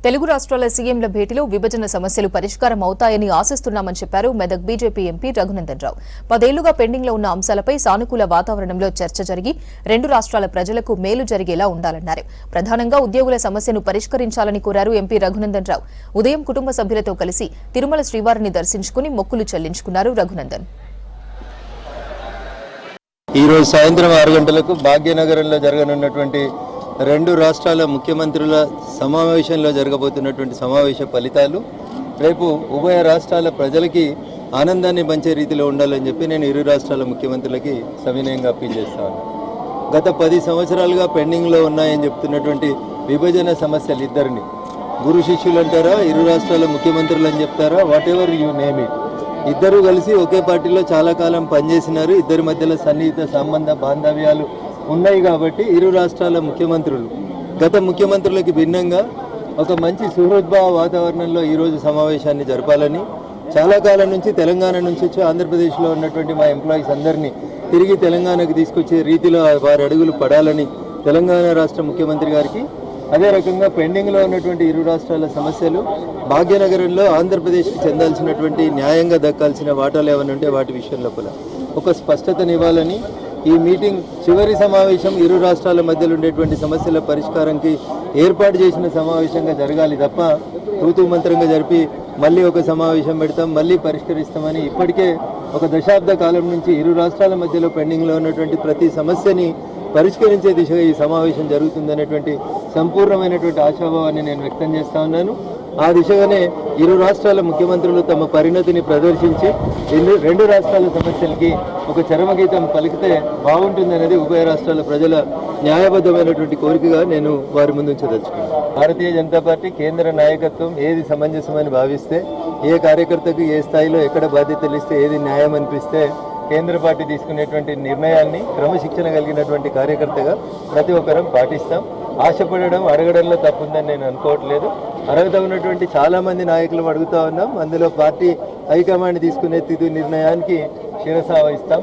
తెలుగు రాష్ట్రాల సీఎంల భేటీలో విభజన సమస్యలు పరిష్కారం అవుతాయని ఆశిస్తున్నామని చెప్పారు మెదక్ బీజేపీ ఎంపీ రఘునందన్ రావు. 10 ఏళ్లుగా పెండింగ్ లో ఉన్న అంశాలపై సానుకూల వాతావరణంలో చర్చ జరిగి 2 రాష్ట్రాల ప్రజలకు మేలు జరిగేలా ఉండాలన్నారు. ప్రధానంగా ఉద్యోగుల సమస్యను పరిష్కరించాలని కోరారు ఎంపీ రఘునందన్ రావు. ఉదయం కుటుంబ సభ్యులతో కలిసి తిరుమల శ్రీవారిని దర్శించుకుని మొక్కులు చెల్లించుకున్నారు రఘునందన్. ఈ రోజు సాయంత్రం 6 గంటలకు భాగ్యనగరంలో జరగనున్నటువంటి 2 రాష్ట్రాల ముఖ్యమంత్రుల సమావేశంలో జరగబోతున్నటువంటి సమావేశ ఫలితాలు రేపు ఉభయ రాష్ట్రాల ప్రజలకి ఆనందాన్ని పంచే రీతిలో ఉండాలని చెప్పి నేను 2 రాష్ట్రాల ముఖ్యమంత్రులకి సవినయంగా అప్పీల్ చేస్తాను. గత 10 సంవత్సరాలుగా పెండింగ్లో ఉన్నాయని చెప్తున్నటువంటి విభజన సమస్యలు ఇద్దరిని గురు శిష్యులు అంటారా, 2 రాష్ట్రాల ముఖ్యమంత్రులు అని చెప్తారా, what ever you name it, ఇద్దరు కలిసి ఒకే పార్టీలో చాలా కాలం పనిచేసినారు. ఇద్దరి మధ్యలో సన్నిహిత సంబంధ బాంధవ్యాలు ఉన్నాయి కాబట్టి 2 రాష్ట్రాల ముఖ్యమంత్రులు గత ముఖ్యమంత్రులకి భిన్నంగా ఒక మంచి సుహృద్భావ వాతావరణంలో ఈరోజు సమావేశాన్ని జరపాలని, చాలా కాలం నుంచి తెలంగాణ నుంచి వచ్చి ఆంధ్రప్రదేశ్లో ఉన్నటువంటి మా ఎంప్లాయీస్ అందరినీ తిరిగి తెలంగాణకు తీసుకొచ్చే రీతిలో వారి అడుగులు పడాలని తెలంగాణ రాష్ట్ర ముఖ్యమంత్రి గారికి, అదే రకంగా పెండింగ్లో ఉన్నటువంటి 2 రాష్ట్రాల సమస్యలు భాగ్యనగరంలో ఆంధ్రప్రదేశ్కి చెందాల్సినటువంటి న్యాయంగా దక్కాల్సిన వాటాలు ఏమైనా ఉంటే వాటి విషయం లోపల ఒక స్పష్టతనివ్వాలని, ఈ మీటింగ్ చివరి సమావేశం 2 రాష్ట్రాల మధ్యలో ఉండేటువంటి సమస్యల పరిష్కారానికి ఏర్పాటు చేసిన సమావేశంగా జరగాలి తప్ప తూతూ మంత్రంగా జరిపి మళ్ళీ ఒక సమావేశం పెడతాం మళ్ళీ పరిష్కరిస్తామని ఇప్పటికే ఒక దశాబ్ద కాలం నుంచి 2 రాష్ట్రాల మధ్యలో పెండింగ్లో ఉన్నటువంటి ప్రతి సమస్యని పరిష్కరించే దిశగా ఈ సమావేశం జరుగుతుందనేటువంటి సంపూర్ణమైనటువంటి ఆశాభావాన్ని నేను వ్యక్తం చేస్తా ఉన్నాను. ఆ దిశగానే 2 రాష్ట్రాల ముఖ్యమంత్రులు తమ పరిణతిని ప్రదర్శించి 2 రాష్ట్రాల సమస్యలకి ఒక చరమగీతం పలికితే బాగుంటుందనేది ఉభయ రాష్ట్రాల ప్రజల న్యాయబద్ధమైనటువంటి కోరికగా నేను వారి ముందు ఉంచదలుచుకున్నాను. భారతీయ జనతా పార్టీ కేంద్ర నాయకత్వం ఏది సమంజసమని భావిస్తే, ఏ కార్యకర్తకు ఏ స్థాయిలో ఎక్కడ బాధ్యతలు ఇస్తే ఏది న్యాయం అనిపిస్తే కేంద్ర పార్టీ తీసుకునేటువంటి నిర్ణయాన్ని క్రమశిక్షణ కలిగినటువంటి కార్యకర్తగా ప్రతి ఒక్కరం పాటిస్తాం. ఆశపడడం అడగడంలో తప్పుందని నేను అనుకోవట్లేదు. అర్హత ఉన్నటువంటి చాలామంది నాయకులు అడుగుతా ఉన్నాం. అందులో పార్టీ హైకమాండ్ తీసుకునే తుది నిర్ణయానికి శిరస వహిస్తాం.